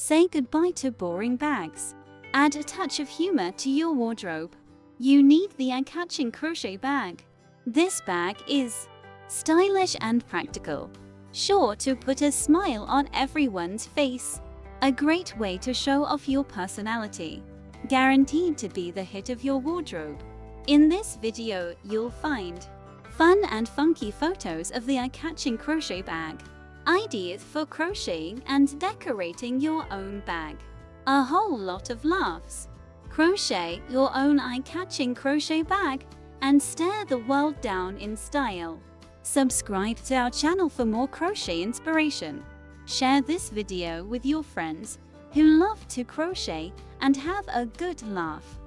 Say goodbye to boring bags. Add a touch of humor to your wardrobe. You need the eye-catching crochet bag. This bag is stylish and practical, sure to put a smile on everyone's face. A great way to show off your personality. Guaranteed to be the hit of your wardrobe. In this video, you'll find fun and funky photos of the eye-catching crochet bag, ideas for crocheting and decorating your own bag, a whole lot of laughs. Crochet your own eye-catching crochet bag and stare the world down in style. Subscribe to our channel for more crochet inspiration. Share this video with your friends who love to crochet and have a good laugh.